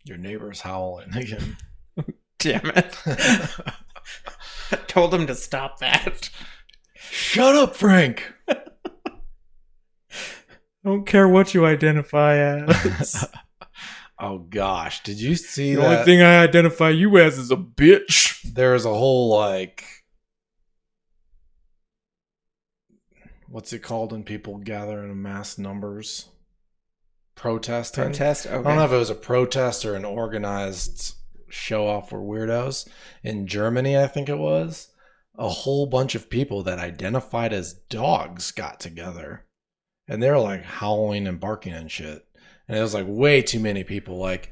Your neighbor's howling again. Damn it. I told him to stop that. Shut up, Frank. I don't care what you identify as. Oh gosh, did you see The that? only thing I identify you as is a bitch. There's a whole what's it called when people gather in mass numbers? Protesting. Protest? Okay. I don't know if it was a protest or an organized show off for weirdos. In Germany, I think it was. A whole bunch of people that identified as dogs got together. And they were like howling and barking and shit. And it was like way too many people. Like,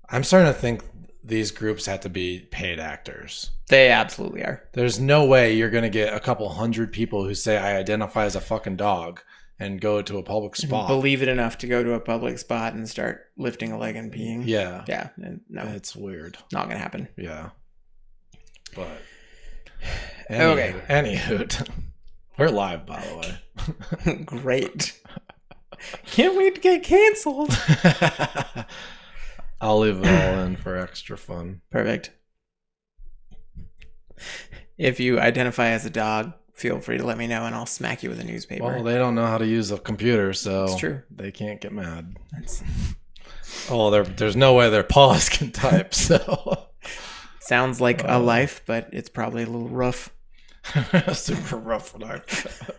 I'm starting to think these groups have to be paid actors. They absolutely are. There's no way you're going to get a couple hundred people who say, I identify as a fucking dog and go to a public spot. Believe it enough to go to a public spot and start lifting a leg and peeing. Yeah. Yeah. No. It's weird. Not going to happen. Yeah. But. Okay. Anywho. We're live, by the way. Great. Can't wait to get canceled. I'll leave it all in for extra fun. Perfect. If you identify as a dog, feel free to let me know and I'll smack you with a newspaper. Well, they don't know how to use a computer, so it's true. They can't get mad. There's no way their paws can type, so. Sounds like a life, but it's probably a little rough. Super rough life.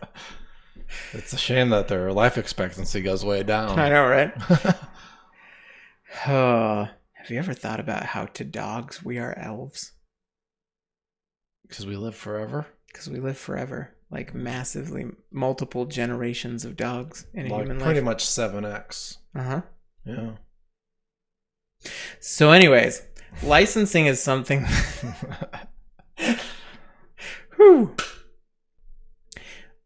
It's a shame that their life expectancy goes way down. I know, right? Have you ever thought about how to dogs we are elves? Because we live forever? Because we live forever. Like massively multiple generations of dogs in a human life. Pretty much 7x. Uh-huh. Yeah. So anyways, licensing is something... Whew.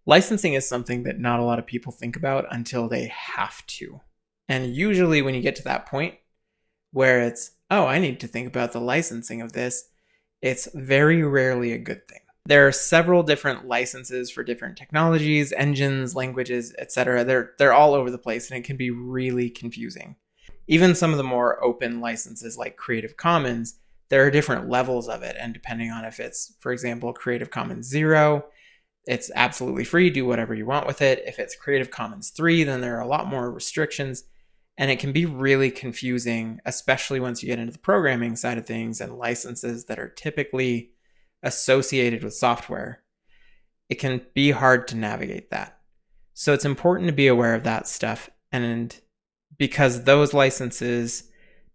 Licensing is something that not a lot of people think about until they have to. And usually when you get to that point where it's, oh, I need to think about the licensing of this, it's very rarely a good thing. There are several different licenses for different technologies, engines, languages, etc. They're all over the place and it can be really confusing. Even some of the more open licenses like Creative Commons, there are different levels of it. And depending on if it's, for example, Creative Commons 0, it's absolutely free. Do whatever you want with it. If it's Creative Commons 3, then there are a lot more restrictions. And it can be really confusing, especially once you get into the programming side of things and licenses that are typically associated with software. It can be hard to navigate that. So it's important to be aware of that stuff. And because those licenses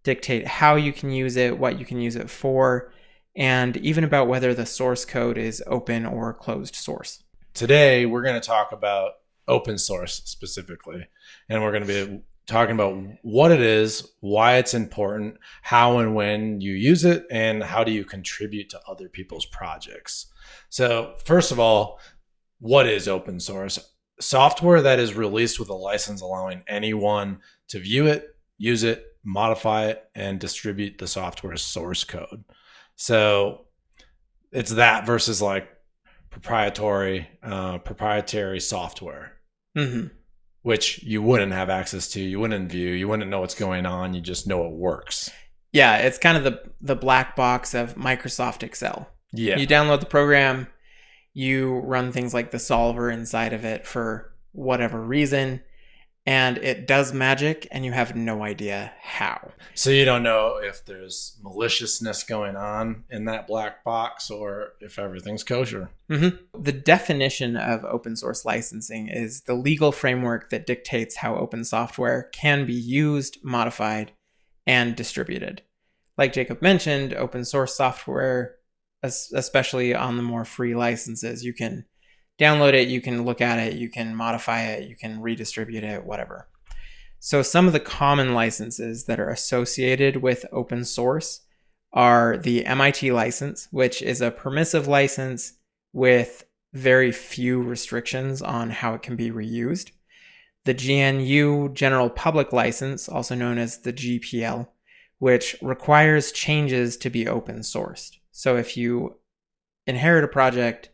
dictate how you can use it, what you can use it for, and even about whether the source code is open or closed source. Today, we're going to talk about open source specifically. And we're going to be talking about what it is, why it's important, how and when you use it, and how do you contribute to other people's projects. So first of all, what is open source? Software that is released with a license allowing anyone to view it, use it, modify it, and distribute the software's source code. So it's that versus like proprietary software, which you wouldn't have access to, you wouldn't view, you wouldn't know what's going on, you just know it works. Yeah, it's kind of the black box of Microsoft Excel. Yeah. You download the program, you run things like the solver inside of it for whatever reason, and it does magic, and you have no idea how. So you don't know if there's maliciousness going on in that black box or if everything's kosher. The definition of open source licensing is the legal framework that dictates how open software can be used, modified, and distributed. Like Jacob mentioned, open source software, especially on the more free licenses, you can download it, you can look at it, you can modify it, you can redistribute it, whatever. So some of the common licenses that are associated with open source are the MIT license, which is a permissive license with very few restrictions on how it can be reused. The GNU General Public License, also known as the GPL, which requires changes to be open sourced. So if you inherit a project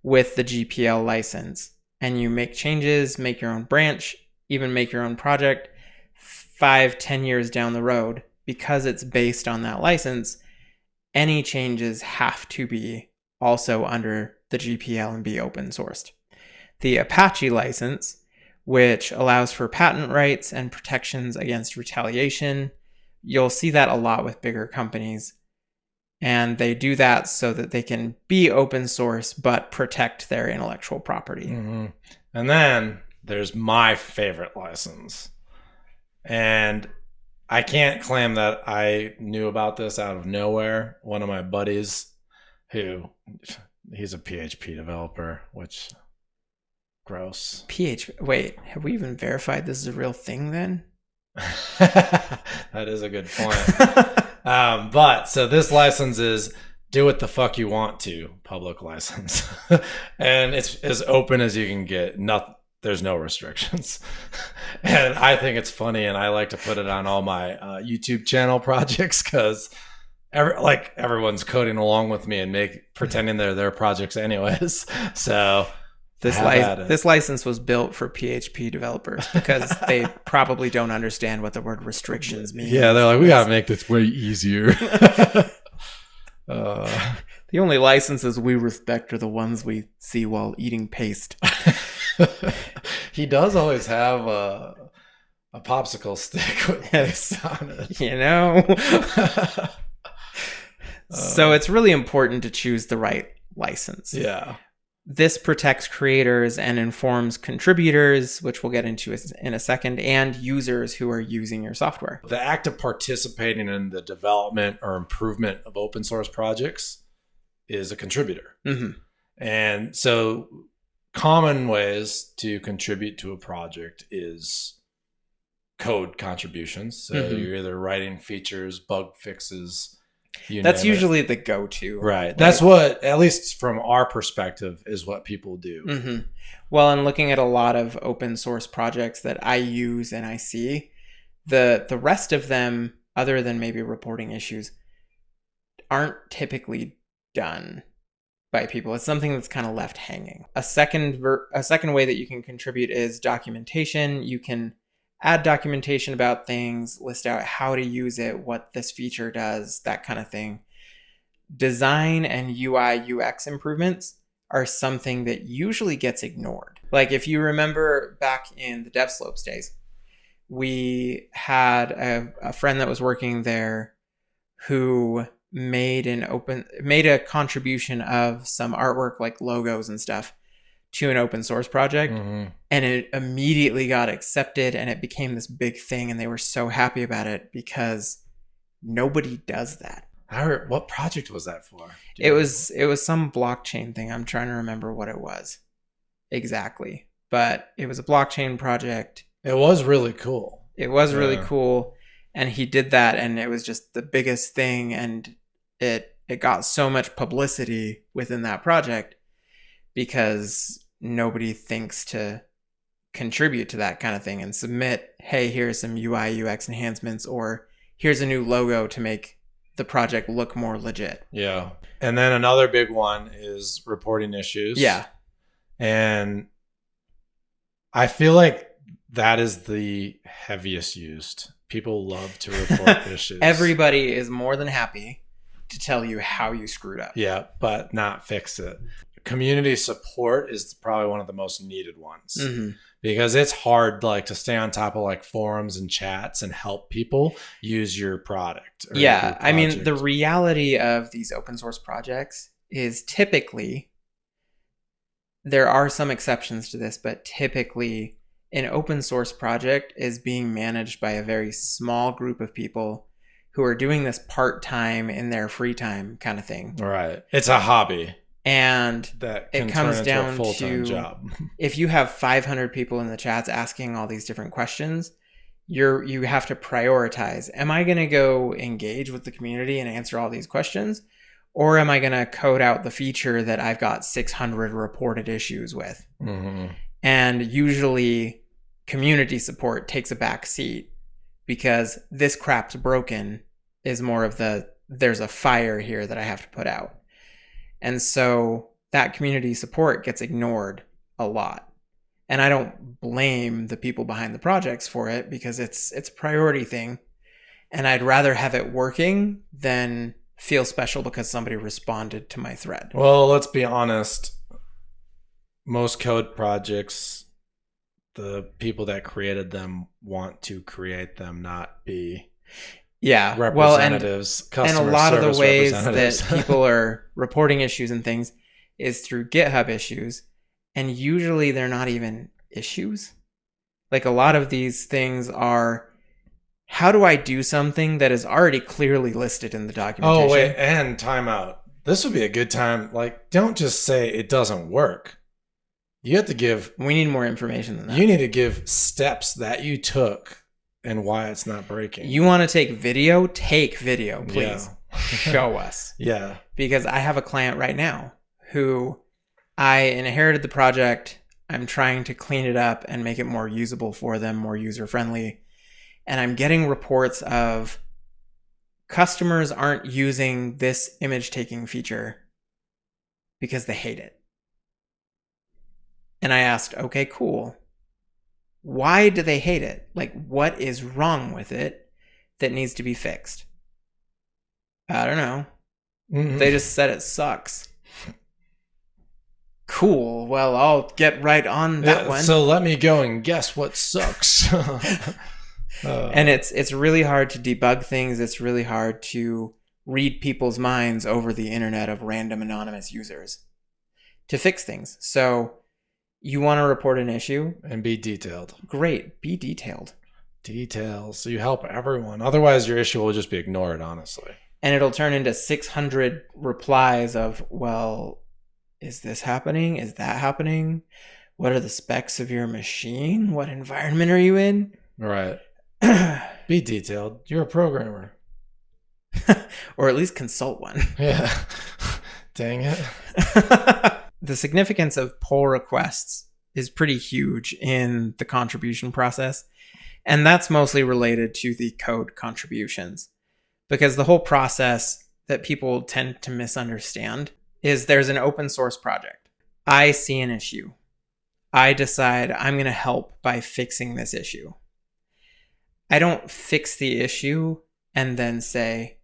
with the GPL license and you make changes, make your own branch, even make your own project 5-10 years down the road, because it's based on that license, any changes have to be also under the GPL and be open sourced. The Apache license, which allows for patent rights and protections against retaliation, you'll see that a lot with bigger companies. And they do that so that they can be open source but protect their intellectual property. Mm-hmm. And then there's my favorite license. And I can't claim that I knew about this out of nowhere. One of my buddies, he's a PHP developer, which gross. Wait, have we even verified this is a real thing then? That is a good point. But so this license is do what the fuck you want to, public license. And it's as open as you can get. There's no restrictions. And I think it's funny, and I like to put it on all my YouTube channel projects because everyone's coding along with me and pretending they're their projects anyways. So this license was built for PHP developers because they probably don't understand what the word restrictions means. Yeah, they're like, we gotta make this way easier. The only licenses we respect are the ones we see while eating paste. He does always have a popsicle stick with paste on it. You know? So it's really important to choose the right license. Yeah. This protects creators and informs contributors, which we'll get into in a second, and users who are using your software. The act of participating in the development or improvement of open source projects is a contributor. Mm-hmm. And so common ways to contribute to a project is code contributions. So you're either writing features, bug fixes. That's usually the go-to. Right. That's what, at least from our perspective, is what people do. Mm-hmm. Well, and looking at a lot of open source projects that I use and I see, the rest of them, other than maybe reporting issues, aren't typically done by people. It's something that's kind of left hanging. A second way that you can contribute is documentation. You can add documentation about things, list out how to use it, what this feature does, that kind of thing. Design and UI UX improvements are something that usually gets ignored. Like if you remember back in the DevSlopes days, we had a friend that was working there who made a contribution of some artwork like logos and stuff to an open source project, and it immediately got accepted and it became this big thing, and they were so happy about it because nobody does that. What project was that for? It was some blockchain thing. I'm trying to remember what it was exactly, but it was a blockchain project. It was really cool. It was really cool, and he did that, and it was just the biggest thing, and it got so much publicity within that project because nobody thinks to contribute to that kind of thing and submit, hey, here's some UI UX enhancements, or here's a new logo to make the project look more legit. Yeah. And then another big one is reporting issues. Yeah. And I feel like that is the heaviest used. People love to report issues. Everybody is more than happy to tell you how you screwed up. Yeah, but not fix it. Community support is probably one of the most needed ones because it's hard to stay on top of forums and chats and help people use your product. Yeah. I mean, the reality of these open source projects is typically, there are some exceptions to this, but typically an open source project is being managed by a very small group of people who are doing this part-time in their free time kind of thing. Right. It's a hobby. And that it comes down a full-time to job. If you have 500 people in the chats asking all these different questions, you have to prioritize. Am I going to go engage with the community and answer all these questions? Or am I going to code out the feature that I've got 600 reported issues with? And usually community support takes a back seat because this crap's broken is more of there's a fire here that I have to put out. And so that community support gets ignored a lot. And I don't blame the people behind the projects for it because it's a priority thing. And I'd rather have it working than feel special because somebody responded to my thread. Well, let's be honest. Most code projects, the people that created them want to create them, not be representatives, and a customer lot of the service ways representatives. that people are reporting issues and things is through GitHub issues, and usually they're not even issues. Like a lot of these things are, how do I do something that is already clearly listed in the documentation? Oh, wait, and timeout. This would be a good time. Like, don't just say it doesn't work. You have to give. We need more information than that. You need to give steps that you took and why it's not breaking. You want to take video? Take video, please. Yeah. Show us. Yeah. Because I have a client right now who I inherited the project. I'm trying to clean it up and make it more usable for them, more user-friendly. And I'm getting reports of customers aren't using this image taking feature because they hate it. And I asked, okay, cool. Why do they hate it? Like, what is wrong with it that needs to be fixed? I don't know. Mm-hmm. They just said it sucks. Cool. Well, I'll get right on that one. So let me go and guess what sucks. And it's really hard to debug things. It's really hard to read people's minds over the internet of random anonymous users to fix things. So you want to report an issue? And be detailed. Great. Be detailed. Details. So you help everyone. Otherwise, your issue will just be ignored, honestly. And it'll turn into 600 replies of, well, is this happening? Is that happening? What are the specs of your machine? What environment are you in? Right. Be detailed. You're a programmer. Or at least consult one. Yeah. Dang it. The significance of pull requests is pretty huge in the contribution process. And that's mostly related to the code contributions. Because the whole process that people tend to misunderstand is there's an open source project. I see an issue. I decide I'm going to help by fixing this issue. I don't fix the issue and then say,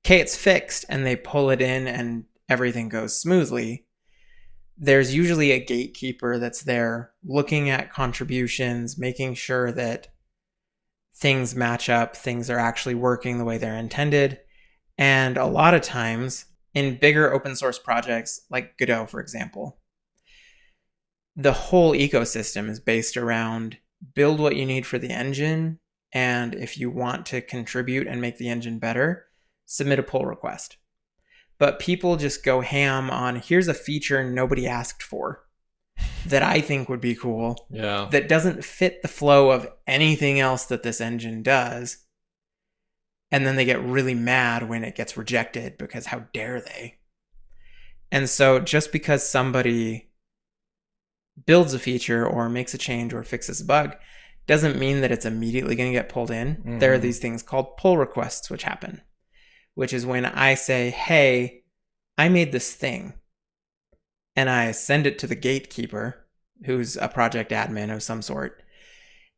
okay, it's fixed, and they pull it in and everything goes smoothly. There's usually a gatekeeper that's there looking at contributions, making sure that things match up, things are actually working the way they're intended. And a lot of times in bigger open source projects like Godot, for example, the whole ecosystem is based around build what you need for the engine. And if you want to contribute and make the engine better, submit a pull request. But people just go ham on, here's a feature nobody asked for that I think would be cool. Yeah. That doesn't fit the flow of anything else that this engine does. And then they get really mad when it gets rejected because how dare they? And so just because somebody builds a feature or makes a change or fixes a bug doesn't mean that it's immediately going to get pulled in. Mm-hmm. There are these things called pull requests which happen, which is when I say, hey, I made this thing, and I send it to the gatekeeper, who's a project admin of some sort,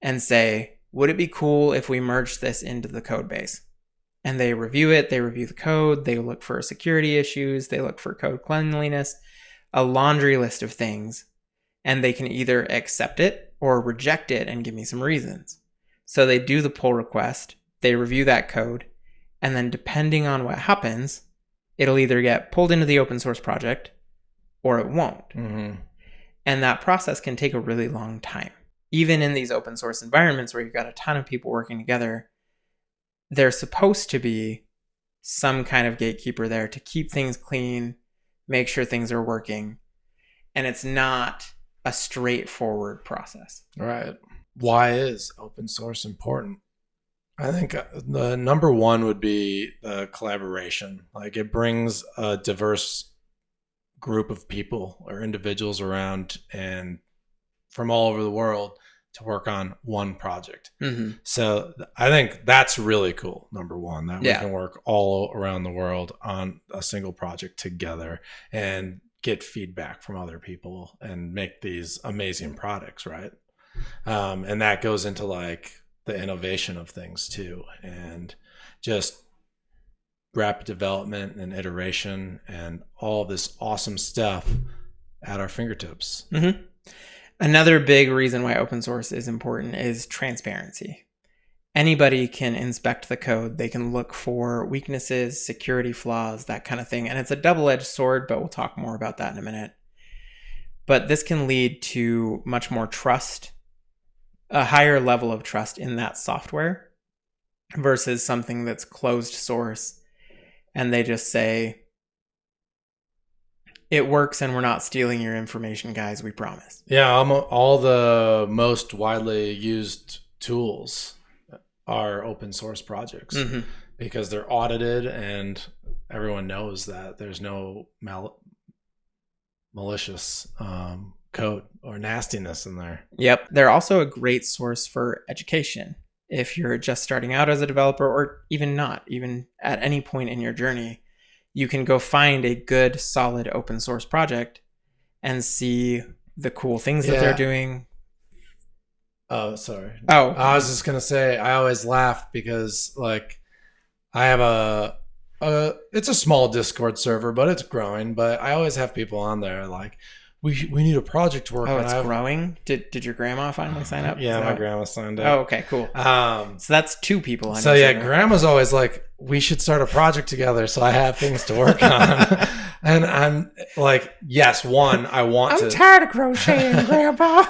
and say, would it be cool if we merged this into the code base? And they review it, they review the code, they look for security issues, they look for code cleanliness, a laundry list of things, and they can either accept it or reject it and give me some reasons. So they do the pull request, they review that code, and then depending on what happens, it'll either get pulled into the open source project or it won't. Mm-hmm. And that process can take a really long time. Even in these open source environments where you've got a ton of people working together, there's supposed to be some kind of gatekeeper there to keep things clean, make sure things are working. And it's not a straightforward process. Right. Why is open source important? I think the number one would be the collaboration. Like it brings a diverse group of people or individuals around and from all over the world to work on one project. Mm-hmm. So I think that's really cool. Number one, that we can work all around the world on a single project together and get feedback from other people and make these amazing products, right? And that goes into like the innovation of things too, and just rapid development and iteration and all this awesome stuff at our fingertips. Mm-hmm. Another big reason why open source is important is transparency. Anybody can inspect the code. They can look for weaknesses, security flaws, that kind of thing. And it's a double-edged sword, but we'll talk more about that in a minute. But this can lead to much more trust, a higher level of trust in that software versus something that's closed source. And they just say, it works and we're not stealing your information, guys, we promise. Yeah, all the most widely used tools are open source projects because they're audited and everyone knows that there's no malicious code or nastiness in there. Yep. They're also a great source for education. If you're just starting out as a developer, or even not, even at any point in your journey, you can go find a good, solid open source project and see the cool things that they're doing. Oh, sorry. Oh, I was just gonna say, I always laugh because like I have it's a small Discord server, but it's growing. But I always have people on there like, we need a project to work on. Oh, it's growing. Did your grandma finally sign up? Yeah, my grandma signed up. Oh, okay, cool. So that's 2 people. So yeah, grandma's always like, we should start a project together. So I have things to work on, and I'm like, yes, I'm tired of crocheting, Grandpa.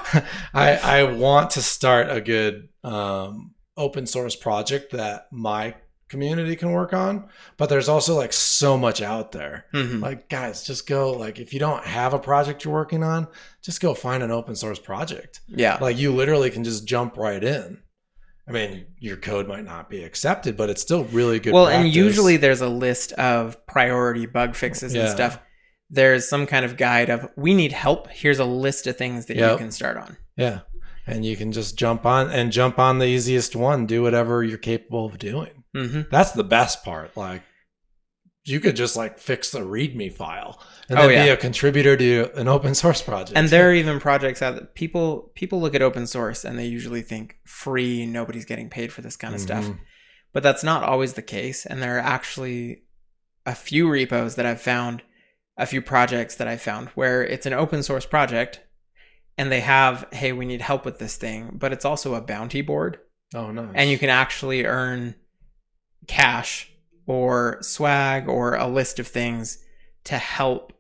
I want to start a good open source project that my community can work on, but there's also like so much out there. Like, guys, just go, like, if you don't have a project you're working on, just go find an open source project. Yeah, like you literally can just jump right in. I mean, your code might not be accepted, but it's still really good practice. And usually there's a list of priority bug fixes and stuff. There's some kind of guide of, we need help, here's a list of things that you can start on. Yeah, and you can just jump on the easiest one, do whatever you're capable of doing. That's the best part. Like, you could just like fix the README file and then be a contributor to an open source project. And there are even projects out that people look at open source and they usually think free, nobody's getting paid for this kind of stuff. But that's not always the case. And there are actually a few repos that I've found, a few projects that I found where it's an open source project and they have, hey, we need help with this thing, but it's also a bounty board. Oh, nice. And you can actually earn cash or swag or a list of things to help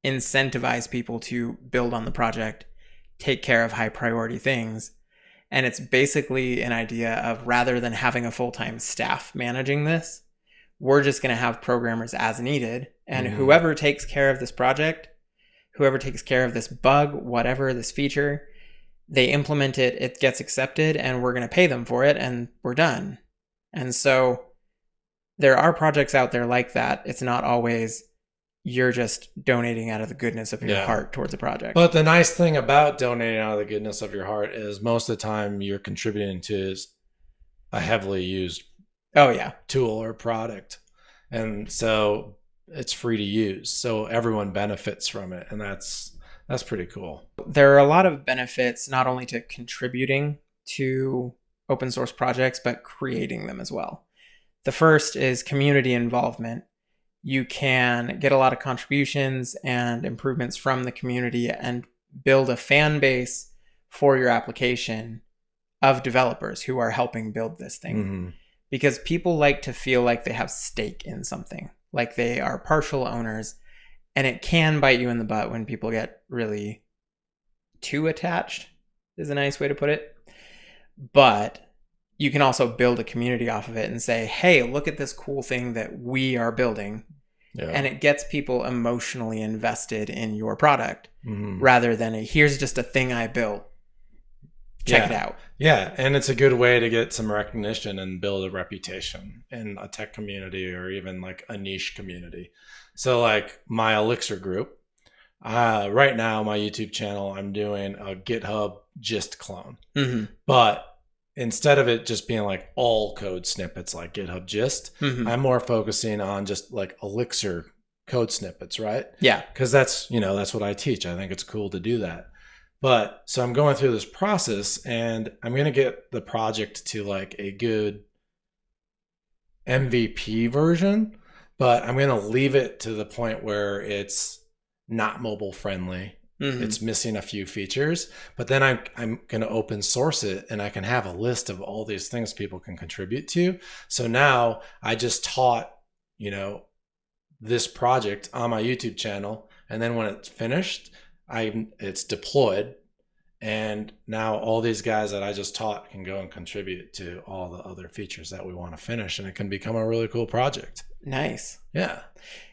incentivize people to build on the project, take care of high priority things. And it's basically an idea of, rather than having a full-time staff managing this, we're just going to have programmers as needed. And whoever takes care of this project, whoever takes care of this bug, whatever, this feature, they implement it, it gets accepted, and we're going to pay them for it, and we're done. And so there are projects out there like that. It's not always you're just donating out of the goodness of your heart towards a project. But the nice thing about donating out of the goodness of your heart is most of the time you're contributing to a heavily used tool or product. And so it's free to use. So everyone benefits from it. And that's pretty cool. There are a lot of benefits, not only to contributing to open source projects, but creating them as well. The first is community involvement. You can get a lot of contributions and improvements from the community and build a fan base for your application of developers who are helping build this thing. Because people like to feel like they have stake in something, like they are partial owners, and it can bite you in the butt when people get really too attached, is a nice way to put it. But you can also build a community off of it and say, hey, look at this cool thing that we are building. And it gets people emotionally invested in your product rather than here's just a thing I built. Check it out. Yeah. And it's a good way to get some recognition and build a reputation in a tech community or even like a niche community. So like my Elixir group, right now, my YouTube channel, I'm doing a GitHub gist clone. But instead of it just being like all code snippets like GitHub gist, I'm more focusing on just like Elixir code snippets, right? Yeah. Because that's what I teach. I think it's cool to do that. But so I'm going through this process and I'm going to get the project to like a good MVP version, but I'm going to leave it to the point where it's not mobile friendly. Mm-hmm. It's missing a few features, but then I'm going to open source it and I can have a list of all these things people can contribute to. So now I just taught, you know, this project on my YouTube channel, and then when it's finished, it's deployed, and now all these guys that I just taught can go and contribute to all the other features that we want to finish, and it can become a really cool project. Nice. Yeah.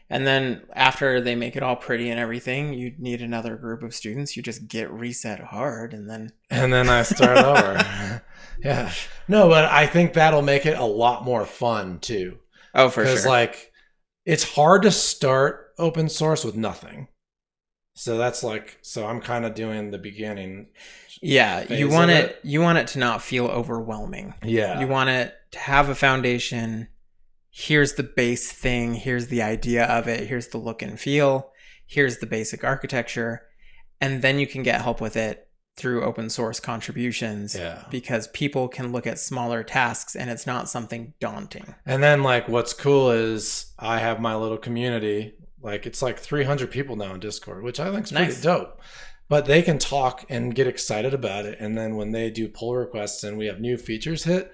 And then after they make it all pretty and everything, you need another group of students. You just get reset hard and then I start over. Yeah. No, but I think that'll make it a lot more fun too. Oh, for sure. Because like it's hard to start open source with nothing. So that's like, so I'm kind of doing the beginning. Yeah, you want it to not feel overwhelming. Yeah. You want it to have a foundation. Here's the base thing. Here's the idea of it. Here's the look and feel. Here's the basic architecture. And then you can get help with it through open source contributions. Yeah. Because people can look at smaller tasks and it's not something daunting. And then like what's cool is I have my little community. Like it's like 300 people now in Discord, which I think is pretty dope. But they can talk and get excited about it. And then when they do pull requests and we have new features hit,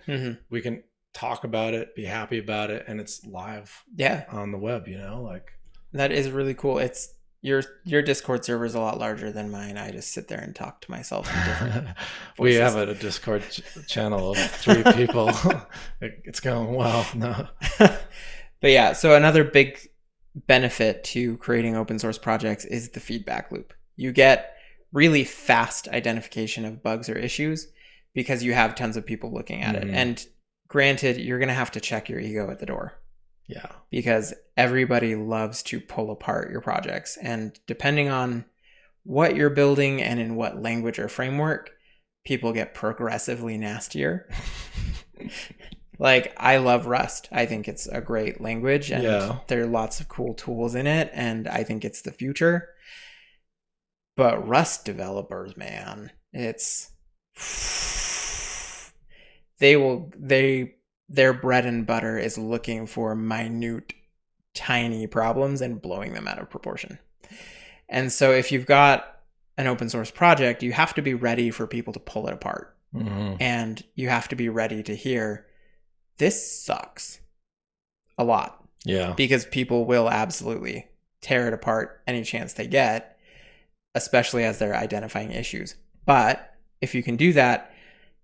we can talk about it, be happy about it, and it's live on the web, you know, like that is really cool. It's your Discord server is a lot larger than mine. I just sit there and talk to myself in different we have a Discord channel of 3 people. It's going well. No. But yeah, so another big benefit to creating open source projects is the feedback loop. You get really fast identification of bugs or issues because you have tons of people looking at it. And granted, you're going to have to check your ego at the door. Yeah. Because everybody loves to pull apart your projects. And depending on what you're building and in what language or framework, people get progressively nastier. Like, I love Rust. I think it's a great language and there are lots of cool tools in it. And I think it's the future. But Rust developers, man, their bread and butter is looking for minute, tiny problems and blowing them out of proportion. And so if you've got an open source project, you have to be ready for people to pull it apart. And you have to be ready to hear, this sucks a lot. Yeah. Because people will absolutely tear it apart any chance they get, especially as they're identifying issues. But if you can do that,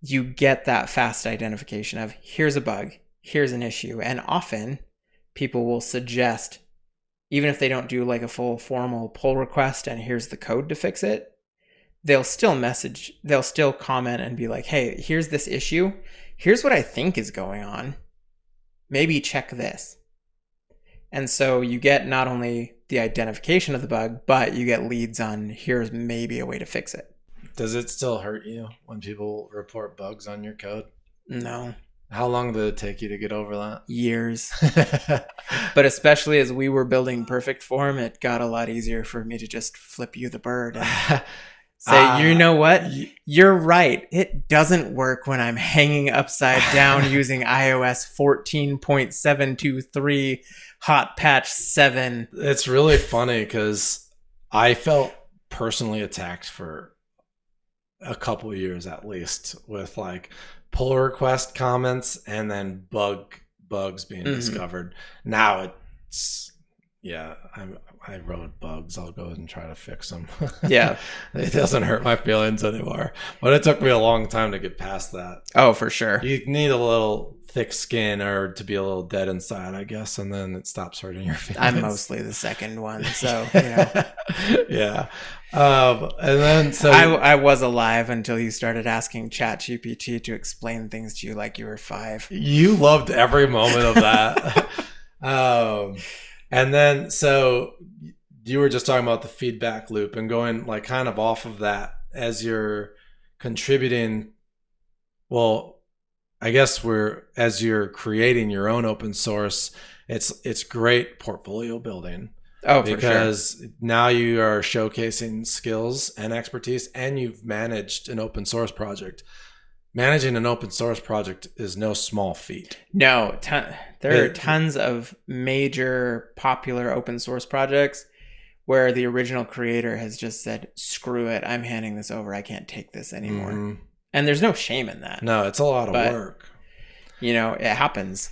you get that fast identification of here's a bug, here's an issue. And often people will suggest, even if they don't do like a full formal pull request and here's the code to fix it, they'll still comment and be like, hey, here's this issue. Here's what I think is going on. Maybe check this. And so you get not only the identification of the bug, but you get leads on here's maybe a way to fix it. Does it still hurt you when people report bugs on your code? No. How long did it take you to get over that? Years. But especially as we were building Perfect Form, it got a lot easier for me to just flip you the bird and say, you know what? You're right. It doesn't work when I'm hanging upside down using iOS 14.723 hot patch 7. It's really funny because I felt personally attacked for a couple of years at least with like pull request comments and then bugs being discovered. Now it's I wrote bugs. I'll go ahead and try to fix them. Yeah. It doesn't hurt my feelings anymore. But it took me a long time to get past that. Oh, for sure. You need a little thick skin or to be a little dead inside, I guess, and then it stops hurting your feelings. I'm mostly the second one, so, you know. Yeah. And then so I was alive until you started asking ChatGPT to explain things to you like you were 5. You loved every moment of that. And then so you were just talking about the feedback loop and going like kind of off of that as you're contributing. Well, I guess as you're creating your own open source, it's great portfolio building. Oh, for sure. because now you are showcasing skills and expertise, and you've managed an open source project. Managing an open source project is no small feat. No, there are tons of major popular open source projects where the original creator has just said, screw it, I'm handing this over. I can't take this anymore. Mm-hmm. And there's no shame in that. No, it's a lot of But, work. You know, it happens.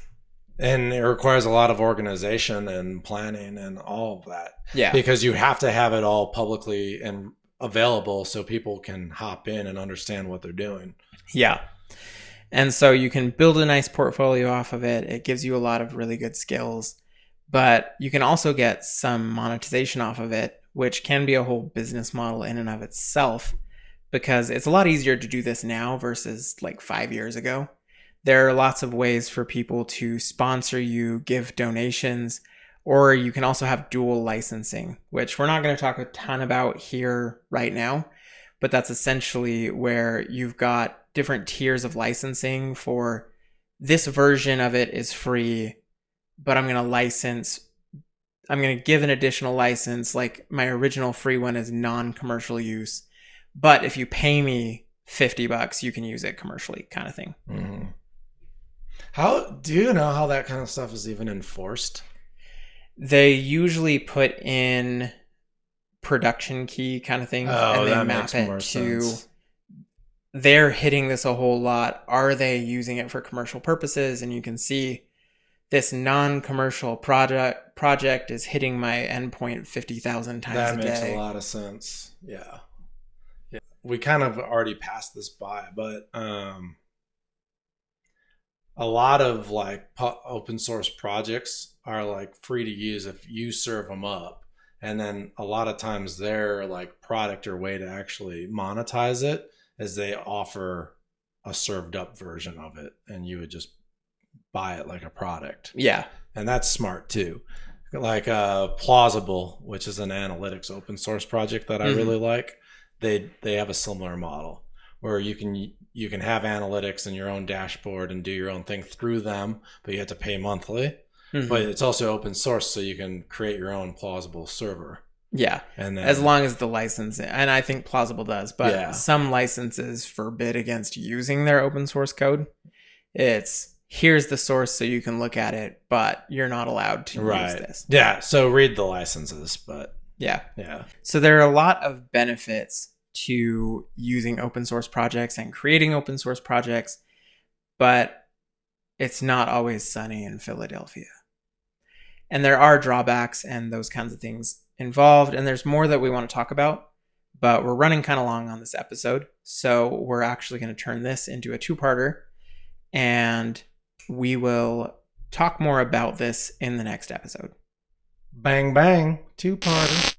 And it requires a lot of organization and planning and all of that. Yeah. Because you have to have it all publicly and available so people can hop in and understand what they're doing. Yeah. And so you can build a nice portfolio off of it. It gives you a lot of really good skills, but you can also get some monetization off of it, which can be a whole business model in and of itself, because it's a lot easier to do this now versus like 5 years ago. There are lots of ways for people to sponsor you, give donations, or you can also have dual licensing, which we're not going to talk a ton about here right now, but that's essentially where you've got different tiers of licensing for this version of it is free, but I'm going to give an additional license. Like my original free one is non-commercial use, but if you pay me $50, you can use it commercially, kind of thing. Mm-hmm. How do you know how that kind of stuff is even enforced? They usually put in production key kind of thing, and they map it to sense. They're hitting this a whole lot. Are they using it for commercial purposes? And you can see this non-commercial project is hitting my endpoint 50,000 times a day. That makes a lot of sense. Yeah. We kind of already passed this by, but a lot of like open source projects are like free to use if you serve them up. And then a lot of times their like product or way to actually monetize it is they offer a served up version of it, and you would just buy it like a product. Yeah. And that's smart too. Like Plausible, which is an analytics open source project that I really like. They have a similar model where you can have analytics in your own dashboard and do your own thing through them, but you have to pay monthly. But it's also open source, so you can create your own Plausible server. Yeah, and then, as long as the license, and I think Plausible does, but some licenses forbid against using their open source code. It's here's the source so you can look at it, but you're not allowed to use this. Yeah, so read the licenses, but yeah. So there are a lot of benefits to using open source projects and creating open source projects, but it's not always sunny in Philadelphia. And there are drawbacks and those kinds of things involved, and there's more that we want to talk about, but we're running kind of long on this episode, so we're actually going to turn this into a two-parter, and we will talk more about this in the next episode. Bang bang, two-parter.